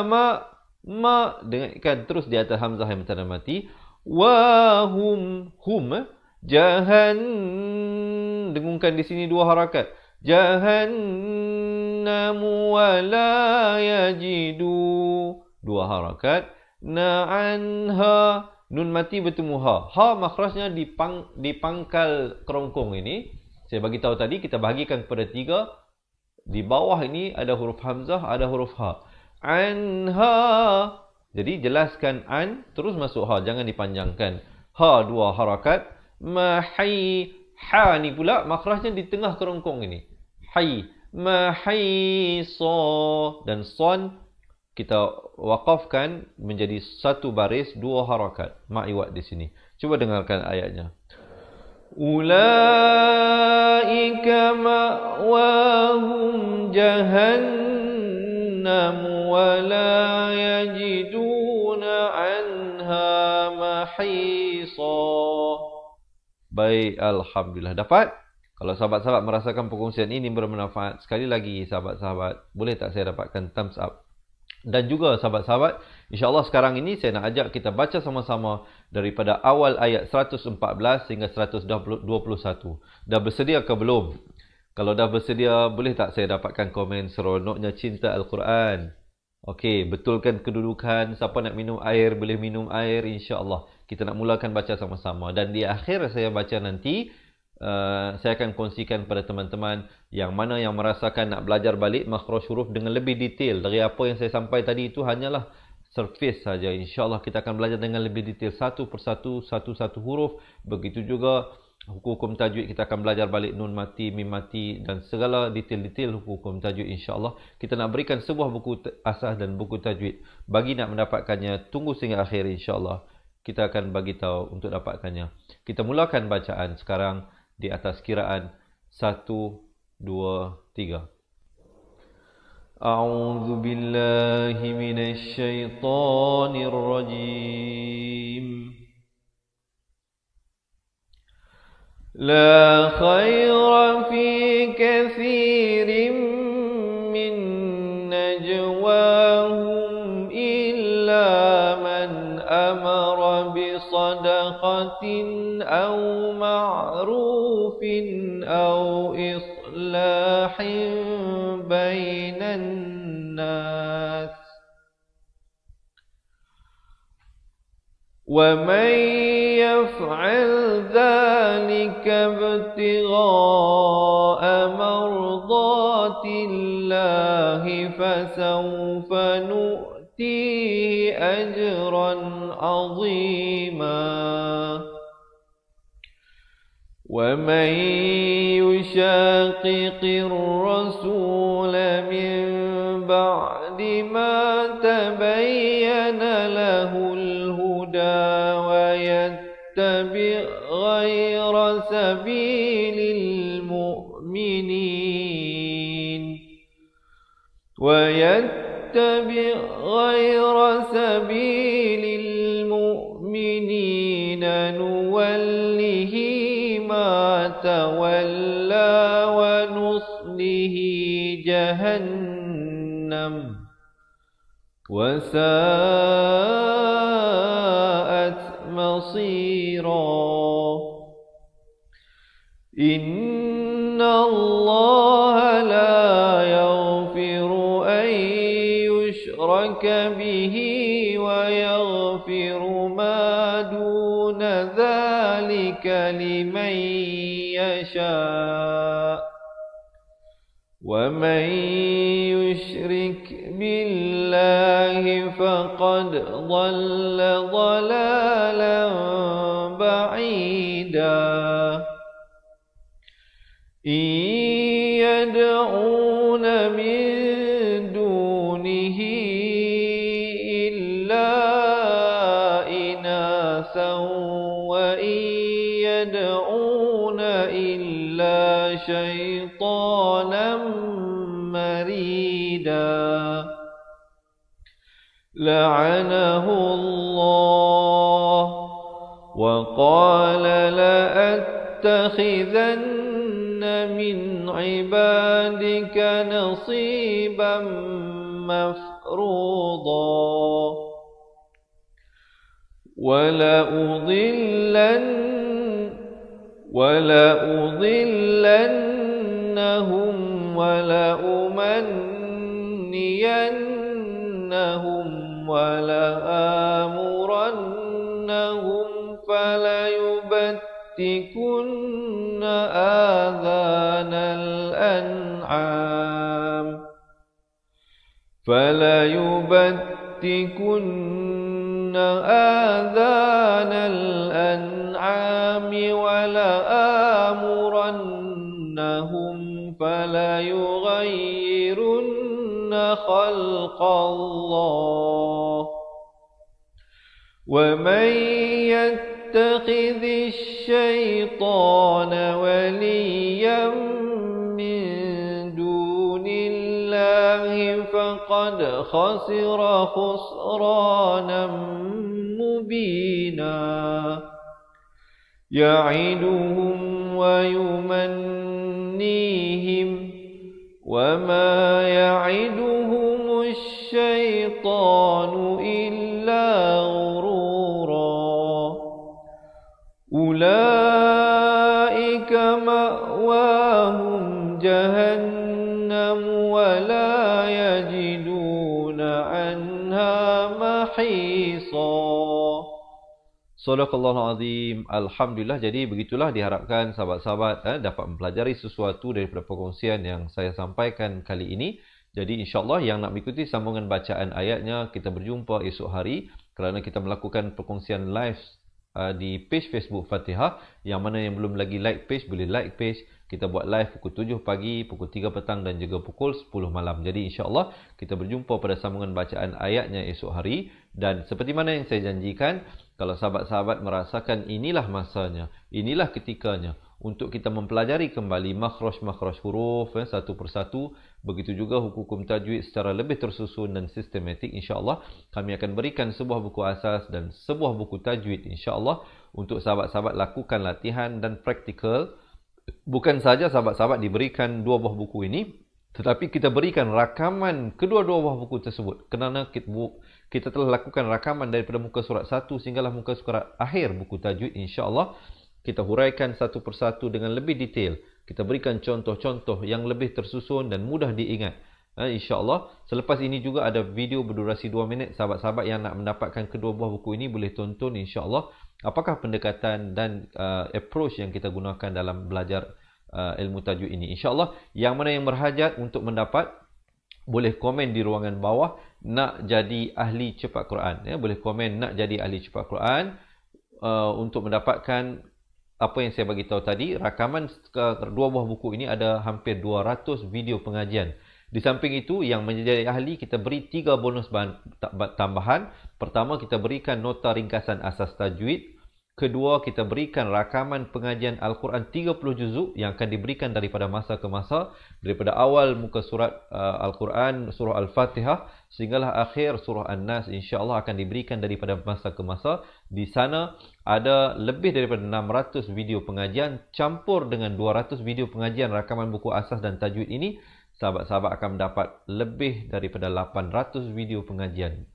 ma dengarkan terus di atas hamzah yang bertanda mati. Wahum dengungkan di sini dua harakat. Jahannamu wa la yajidu, dua harakat. Na'anha, nun mati bertemu ha. Ha makhrajnya di pangkal kerongkong ini. Saya bagi tahu tadi, kita bahagikan kepada tiga. Di bawah ini ada huruf hamzah, ada huruf ha. Anha, jadi jelaskan an, terus masuk ha, jangan dipanjangkan. Ha dua harakat. Mahi, ha ni pula makhrajnya di tengah kerongkong ini. Hai, mahisa, dan son kita waqafkan menjadi satu baris, dua harakat. Ma'iwat di sini. Cuba dengarkan ayatnya. Ulaika ma'wahum jahannam wa la yajiduna anha mahisa. Baik, alhamdulillah. Dapat? Kalau sahabat-sahabat merasakan perkongsian ini bermanfaat, sekali lagi sahabat-sahabat, boleh tak saya dapatkan thumbs up? Dan juga sahabat-sahabat, insyaAllah sekarang ini saya nak ajak kita baca sama-sama daripada awal ayat 114 hingga 121. Dah bersedia ke belum? Kalau dah bersedia, boleh tak saya dapatkan komen seronoknya cinta Al-Quran? Okey, betulkan kedudukan. Siapa nak minum air, boleh minum air, insyaAllah. Kita nak mulakan baca sama-sama. Dan di akhir saya baca nanti, saya akan kongsikan kepada teman-teman yang mana yang merasakan nak belajar balik makhraj huruf dengan lebih detail. Dari apa yang saya sampai tadi itu hanyalah surface saja. InsyaAllah kita akan belajar dengan lebih detail satu persatu, satu-satu huruf. Begitu juga hukum tajwid, kita akan belajar balik nun mati, mim mati dan segala detail-detail hukum tajwid. InsyaAllah kita nak berikan sebuah buku asas dan buku tajwid. Bagi nak mendapatkannya, tunggu sehingga akhir insyaAllah. Kita akan bagi tahu untuk dapatkannya. Kita mulakan bacaan sekarang di atas kiraan 1, 2, 3. A'udzu billahi minasy syaithanir rajim. La khaira fi katsirin min najwahum illa man amara bi sadaqatin aw ma'rufin aw islahin bainan nas. وَمَنْ يَفْعَلْ ذَلِكَ ابْتِغَاءَ مَرْضَاتِ اللَّهِ فَسَوْفَ نُؤْتِيهِ أَجْرًا عَظِيمًا. وَمَنْ يُشَاقِقِ الرَّسُولَ مِنْ بَعْدِ مَا تَبَيَّنَ لَهُ الْهُدَى وَيَتَّبِعْ غَيْرَ سَبِيلِ الْمُؤْمِنِينَ نُوَلِّهِ مَا تَوَلَّى جهنم وساءت مصيرا إن الله لا يغفر أن يشرك به ويغفر ما دون ذلك لمن يشاء ومن يشرك بالله فقد ضل ضلالا بعيدا إن يدعون من دونه إلا إناثا وإن يدعون إلا شيطانا مريدا لعنه الله وقال لأتخذن من عبادك نصيبا مفروضا ولأضلنهم ولأمنينهم ولآمرنهم فليبتكن آذان الأنعام ولآمرنهم فليغيرن خلق الله ومن يتخذ الشيطان وليا من دون الله فقد خسر خسرانا مبينا يعدهم ويمنيهم وما يعدهم الشيطان إلا غرورا أولئك مأواهم جهنم ولا يجدون عنها محيصا. Sadaqallahul Azim. Alhamdulillah. Jadi begitulah, diharapkan sahabat-sahabat dapat mempelajari sesuatu daripada perkongsian yang saya sampaikan kali ini. Jadi insyaAllah yang nak mengikuti sambungan bacaan ayatnya, kita berjumpa esok hari kerana kita melakukan perkongsian live di page Facebook Fatihah. Yang mana yang belum lagi like page, boleh like page. Kita buat live pukul 7 pagi, pukul 3 petang dan juga pukul 10 malam. Jadi insyaAllah kita berjumpa pada sambungan bacaan ayatnya esok hari. Dan seperti mana yang saya janjikan, kalau sahabat-sahabat merasakan inilah masanya, inilah ketikanya untuk kita mempelajari kembali makhraj-makhraj huruf satu persatu, begitu juga hukum tajwid secara lebih tersusun dan sistematik, insya-Allah kami akan berikan sebuah buku asas dan sebuah buku tajwid, insya-Allah untuk sahabat-sahabat lakukan latihan dan praktikal. Bukan saja sahabat-sahabat diberikan dua buah buku ini, tetapi kita berikan rakaman kedua-dua buah buku tersebut, kerana kita telah lakukan rakaman daripada muka surat 1 sehinggalah muka surat akhir buku tajwid, insya-Allah kita huraikan satu persatu dengan lebih detail. Kita berikan contoh-contoh yang lebih tersusun dan mudah diingat. InsyaAllah. Selepas ini juga ada video berdurasi 2 minit. Sahabat-sahabat yang nak mendapatkan kedua buah buku ini boleh tonton, insyaAllah. Apakah pendekatan dan approach yang kita gunakan dalam belajar ilmu tajwid ini. InsyaAllah. Yang mana yang berhajat untuk mendapat, boleh komen di ruangan bawah. Nak jadi ahli cepat Quran. Boleh komen nak jadi ahli cepat Quran. Untuk mendapatkan apa yang saya bagi tahu tadi, rakaman dua buah buku ini ada hampir 200 video pengajian. Di samping itu, yang menjadi ahli kita beri 3 bonus tambahan. Pertama, kita berikan nota ringkasan asas tajwid. Kedua, kita berikan rakaman pengajian Al-Quran 30 juzuk yang akan diberikan daripada masa ke masa, daripada awal muka surat Al-Quran surah Al-Fatihah sehinggalah akhir surah An-Nas, insya-Allah akan diberikan daripada masa ke masa. Di sana ada lebih daripada 600 video pengajian campur dengan 200 video pengajian rakaman buku asas dan tajwid ini, sahabat-sahabat akan mendapat lebih daripada 800 video pengajian.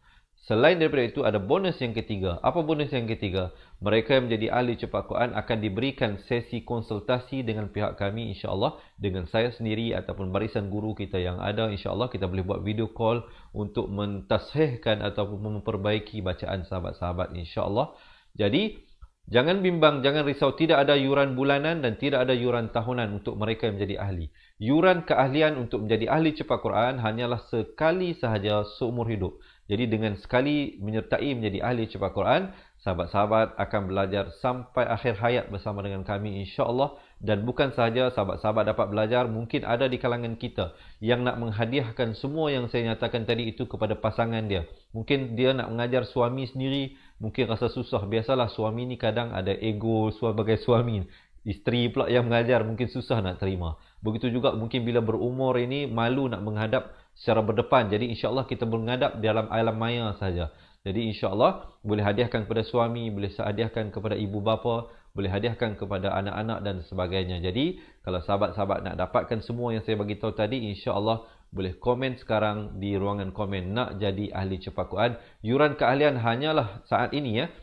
Selain daripada itu, ada bonus yang ketiga. Apa bonus yang ketiga? Mereka yang menjadi ahli cepat Quran akan diberikan sesi konsultasi dengan pihak kami, insya-Allah, dengan saya sendiri ataupun barisan guru kita yang ada. Insya-Allah kita boleh buat video call untuk mentashihkan ataupun memperbaiki bacaan sahabat-sahabat, insya-Allah. Jadi jangan bimbang, jangan risau, tidak ada yuran bulanan dan tidak ada yuran tahunan untuk mereka yang menjadi ahli. Yuran keahlian untuk menjadi ahli cepat Quran hanyalah sekali sahaja seumur hidup. Jadi dengan sekali menyertai menjadi ahli cepat Quran, sahabat-sahabat akan belajar sampai akhir hayat bersama dengan kami, insya-Allah. Dan bukan sahaja sahabat-sahabat dapat belajar, mungkin ada di kalangan kita yang nak menghadiahkan semua yang saya nyatakan tadi itu kepada pasangan dia. Mungkin dia nak mengajar suami sendiri, mungkin rasa susah. Biasalah suami ni kadang ada ego sebagai suami. Isteri pula yang mengajar mungkin susah nak terima. Begitu juga mungkin bila berumur ini malu nak menghadap secara berdepan. Jadi insya-Allah kita menghadap dalam alam maya saja. Jadi insya-Allah boleh hadiahkan kepada suami, boleh hadiahkan kepada ibu bapa, boleh hadiahkan kepada anak-anak dan sebagainya. Jadi kalau sahabat-sahabat nak dapatkan semua yang saya bagi tahu tadi, insya-Allah boleh komen sekarang di ruangan komen nak jadi ahli cepat Quran. Yuran keahlian hanyalah saat ini ya.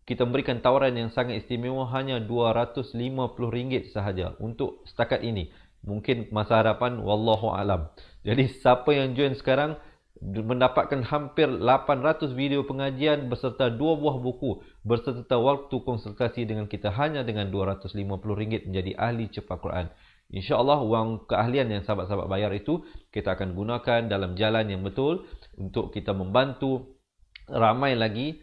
Kita memberikan tawaran yang sangat istimewa, hanya RM250 sahaja untuk setakat ini. Mungkin masa hadapan, wallahu alam. Jadi siapa yang join sekarang mendapatkan hampir 800 video pengajian beserta 2 buah buku beserta waktu konsultasi dengan kita hanya dengan RM250 menjadi ahli cepat Quran. InsyaAllah wang keahlian yang sahabat-sahabat bayar itu kita akan gunakan dalam jalan yang betul untuk kita membantu ramai lagi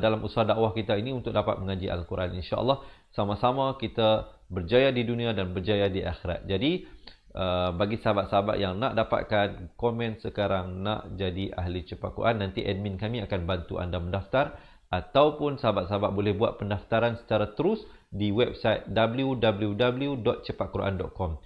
dalam usaha dakwah kita ini untuk dapat mengaji Al-Quran. InsyaAllah sama-sama kita berjaya di dunia dan berjaya di akhirat. Jadi bagi sahabat-sahabat yang nak dapatkan komen sekarang nak jadi ahli cepat Quran, nanti admin kami akan bantu anda mendaftar, ataupun sahabat-sahabat boleh buat pendaftaran secara terus di website www.cepatquran.com.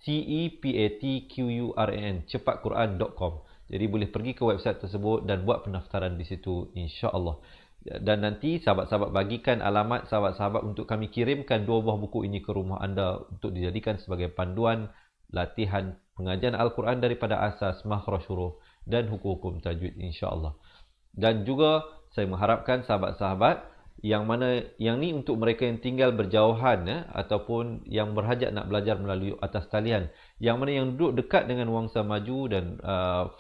CEPATQURAN cepatquran.com. Jadi boleh pergi ke website tersebut dan buat pendaftaran di situ, insya-Allah. Dan nanti sahabat-sahabat bagikan alamat sahabat-sahabat untuk kami kirimkan 2 buah buku ini ke rumah anda untuk dijadikan sebagai panduan latihan pengajian Al-Quran daripada asas, makhraj huruf dan hukum-hukum tajwid, insya-Allah. Dan juga saya mengharapkan sahabat-sahabat yang mana yang ni untuk mereka yang tinggal berjauhan ataupun yang berhajat nak belajar melalui atas talian, yang mana yang duduk dekat dengan Wangsa Maju dan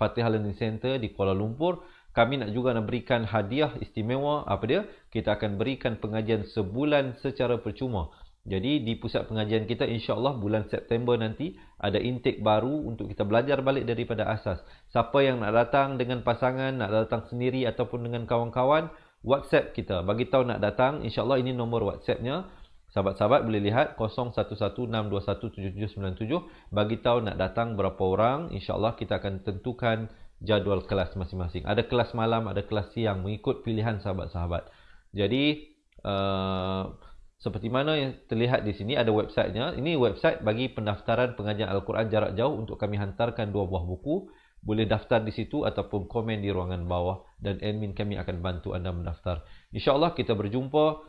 Fatihah Learning Center di Kuala Lumpur, kami nak juga nak berikan hadiah istimewa. Apa dia? Kita akan berikan pengajian sebulan secara percuma. Jadi di pusat pengajian kita, insya-Allah bulan September nanti ada intake baru untuk kita belajar balik daripada asas. Siapa yang nak datang dengan pasangan, nak datang sendiri ataupun dengan kawan-kawan, WhatsApp kita, bagi tahu nak datang. InsyaAllah ini nombor WhatsApp-nya. Sahabat-sahabat boleh lihat 0116217797. Bagi tahu nak datang berapa orang. InsyaAllah kita akan tentukan jadual kelas masing-masing. Ada kelas malam, ada kelas siang, mengikut pilihan sahabat-sahabat. Jadi seperti mana yang terlihat di sini ada websitenya. Ini website bagi pendaftaran pengajian Al-Quran jarak jauh untuk kami hantarkan 2 buah buku. Boleh daftar di situ ataupun komen di ruangan bawah dan admin kami akan bantu anda mendaftar. InsyaAllah kita berjumpa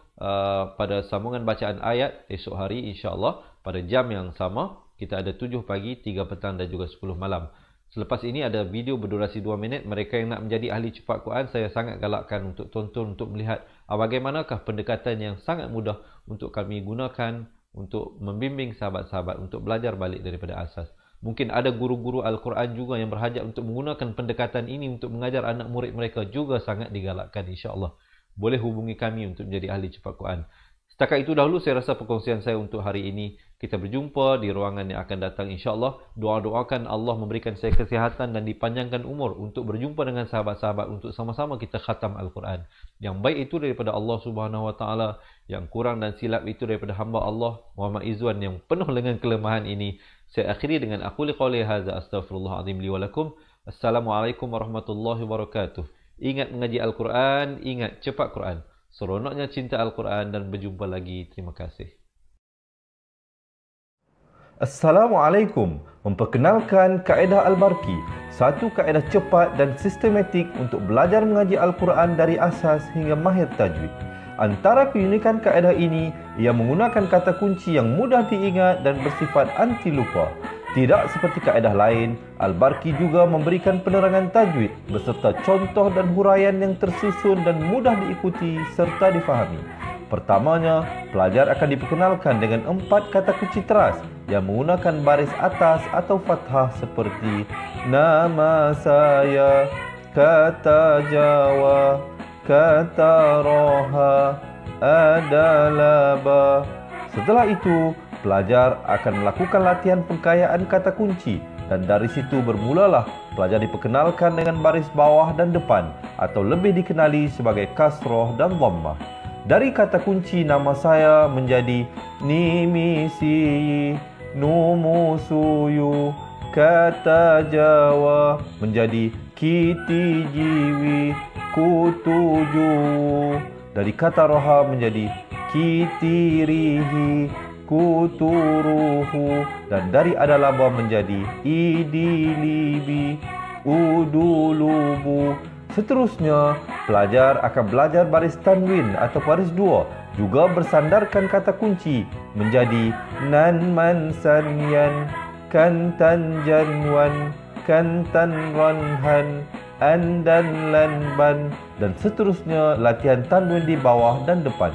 pada sambungan bacaan ayat esok hari, insyaAllah pada jam yang sama. Kita ada 7 pagi, 3 petang dan juga 10 malam. Selepas ini ada video berdurasi 2 minit. Mereka yang nak menjadi ahli cepat Quran, saya sangat galakkan untuk tonton, untuk melihat bagaimanakah pendekatan yang sangat mudah untuk kami gunakan untuk membimbing sahabat-sahabat untuk belajar balik daripada asas. Mungkin ada guru-guru Al-Quran juga yang berhajat untuk menggunakan pendekatan ini untuk mengajar anak murid mereka, juga sangat digalakkan, insya-Allah. Boleh hubungi kami untuk menjadi ahli cepat Quran. Setakat itu dahulu saya rasa perkongsian saya untuk hari ini. Kita berjumpa di ruangan yang akan datang, insya-Allah. Doa-doakan Allah memberikan saya kesihatan dan dipanjangkan umur untuk berjumpa dengan sahabat-sahabat untuk sama-sama kita khatam Al-Quran. Yang baik itu daripada Allah Subhanahu Wa Taala, yang kurang dan silap itu daripada hamba Allah Muhammad Izwan yang penuh dengan kelemahan ini. Saya akhiri dengan aku liqauli hadza astaghfirullahalazim li wa lakum. Assalamualaikum warahmatullahi wabarakatuh. Ingat mengaji Al-Quran, ingat cepat Quran. Seronoknya cinta Al-Quran dan berjumpa lagi. Terima kasih. Assalamualaikum. Memperkenalkan kaedah Al-Barqi, satu kaedah cepat dan sistematik untuk belajar mengaji Al-Quran dari asas hingga mahir tajwid. Antara keunikan kaedah ini, ia menggunakan kata kunci yang mudah diingat dan bersifat anti lupa. Tidak seperti kaedah lain, Al-Barki juga memberikan penerangan tajwid beserta contoh dan huraian yang tersusun dan mudah diikuti serta difahami. Pertamanya, pelajar akan diperkenalkan dengan 4 kata kunci teras yang menggunakan baris atas atau fathah seperti nama saya, kata Jawa, kata Roha, adalah ba. Setelah itu, pelajar akan melakukan latihan pengkayaan kata kunci dan dari situ bermulalah pelajar diperkenalkan dengan baris bawah dan depan atau lebih dikenali sebagai kasroh dan dhammah. Dari kata kunci nama saya menjadi nimisi, numusuyu, kata Jawa menjadi kiti jiwi, kutuju. Dari kata roha menjadi kitirihi, kuturuhu. Dan dari adalaba menjadi idilibi, udulubu. Seterusnya, pelajar akan belajar baris tanwin atau baris dua, juga bersandarkan kata kunci menjadi nan man sanyan, kantan janwan, kantan ranhan, andan lanban, dan seterusnya latihan tanwin di bawah dan depan.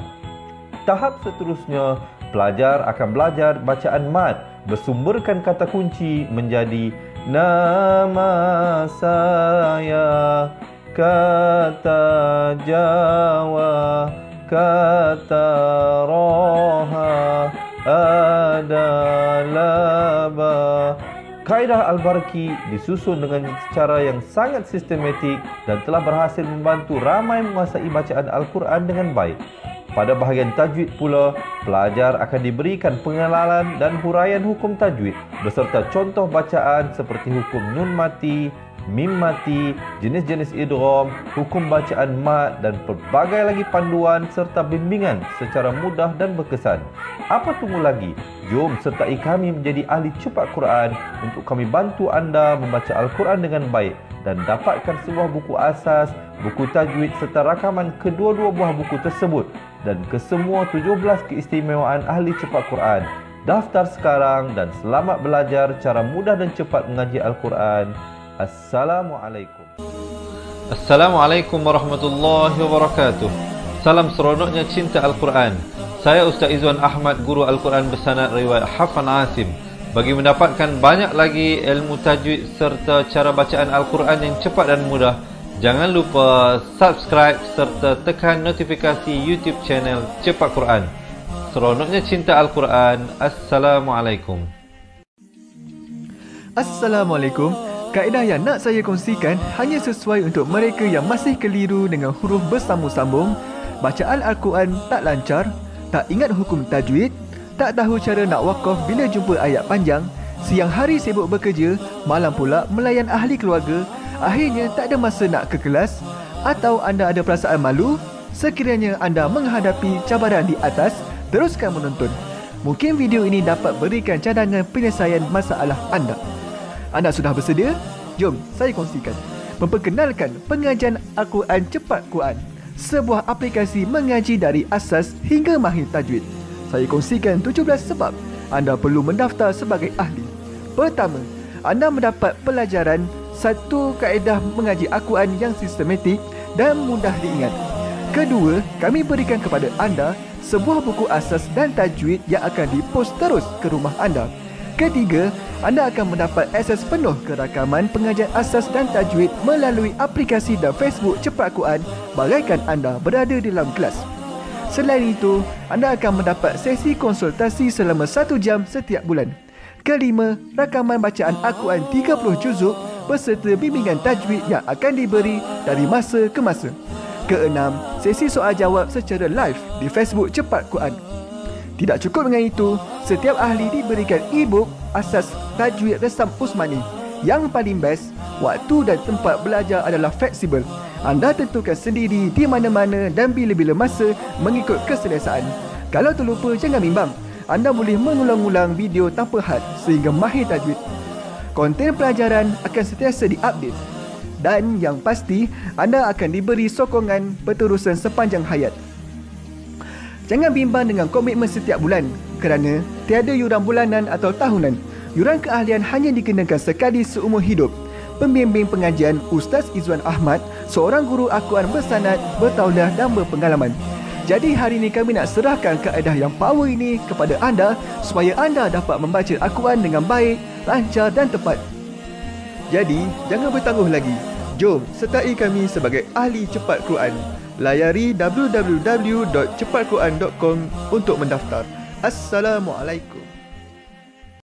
Tahap seterusnya, pelajar akan belajar bacaan mad bersumberkan kata kunci menjadi nama saya, kata Jawa, kata Roha, adalah ba. Kaedah Al-Barki disusun dengan cara yang sangat sistematik dan telah berhasil membantu ramai menguasai bacaan Al-Quran dengan baik. Pada bahagian tajwid pula, pelajar akan diberikan pengenalan dan huraian hukum tajwid beserta contoh bacaan seperti hukum nun mati, mim mati, jenis-jenis idgham, hukum bacaan mad dan pelbagai lagi panduan serta bimbingan secara mudah dan berkesan. Apa tunggu lagi? Jom sertai kami menjadi ahli cepat Quran untuk kami bantu anda membaca Al-Quran dengan baik dan dapatkan sebuah buku asas, buku tajwid serta rakaman kedua-dua buah buku tersebut dan kesemua 17 keistimewaan ahli cepat Quran. Daftar sekarang dan selamat belajar cara mudah dan cepat mengaji Al-Quran. Assalamualaikum. Assalamualaikum warahmatullahi wabarakatuh. Salam seronoknya cinta Al-Quran. Saya Ustaz Izwan Ahmad, guru Al-Quran bersanad riwayat Hafan Asim. Bagi mendapatkan banyak lagi ilmu tajwid serta cara bacaan Al-Quran yang cepat dan mudah, jangan lupa subscribe serta tekan notifikasi YouTube channel Cepat Quran. Seronoknya cinta Al-Quran. Assalamualaikum. Assalamualaikum. Kaedah yang nak saya kongsikan hanya sesuai untuk mereka yang masih keliru dengan huruf bersambung-sambung, bacaan Al-Quran tak lancar, tak ingat hukum tajwid, tak tahu cara nak wakaf bila jumpa ayat panjang, siang hari sibuk bekerja, malam pula melayan ahli keluarga, akhirnya tak ada masa nak ke kelas, atau anda ada perasaan malu. Sekiranya anda menghadapi cabaran di atas, teruskan menonton. Mungkin video ini dapat berikan cadangan penyelesaian masalah anda. Anda sudah bersedia? Jom saya kongsikan. Memperkenalkan pengajian Al-Quran Cepat Quran, sebuah aplikasi mengaji dari asas hingga mahir tajwid. Saya kongsikan 17 sebab anda perlu mendaftar sebagai ahli. Pertama, anda mendapat pelajaran satu kaedah mengaji Al-Quran yang sistematik dan mudah diingat. Kedua, kami berikan kepada anda sebuah buku asas dan tajwid yang akan dipost terus ke rumah anda. Ketiga, anda akan mendapat akses penuh ke rakaman pengajian asas dan tajwid melalui aplikasi dan Facebook Cepat Quran bagaikan anda berada di dalam kelas. Selain itu, anda akan mendapat sesi konsultasi selama 1 jam setiap bulan. Kelima, rakaman bacaan Al-Quran 30 juzuk beserta bimbingan tajwid yang akan diberi dari masa ke masa. Keenam, sesi soal jawab secara live di Facebook Cepat Quran. Tidak cukup dengan itu, setiap ahli diberikan e-book asas tajwid Resam Usmani. Yang paling best, waktu dan tempat belajar adalah fleksibel. Anda tentukan sendiri di mana-mana dan bila-bila masa mengikut keselesaan. Kalau terlupa, jangan bimbang. Anda boleh mengulang-ulang video tanpa had sehingga mahir tajwid. Konten pelajaran akan sentiasa diupdate. Dan yang pasti, anda akan diberi sokongan berterusan sepanjang hayat. Jangan bimbang dengan komitmen setiap bulan kerana tiada yuran bulanan atau tahunan. Yuran keahlian hanya dikenakan sekali seumur hidup. Pembimbing pengajian Ustaz Izwan Ahmad, seorang guru Al-Quran bersanad, bertauliah dan berpengalaman. Jadi hari ini kami nak serahkan kaedah yang power ini kepada anda supaya anda dapat membaca Al-Quran dengan baik, lancar dan tepat. Jadi, jangan bertangguh lagi. Jom sertai kami sebagai ahli cepat Quran. Layari www.cepatquran.com untuk mendaftar. Assalamualaikum.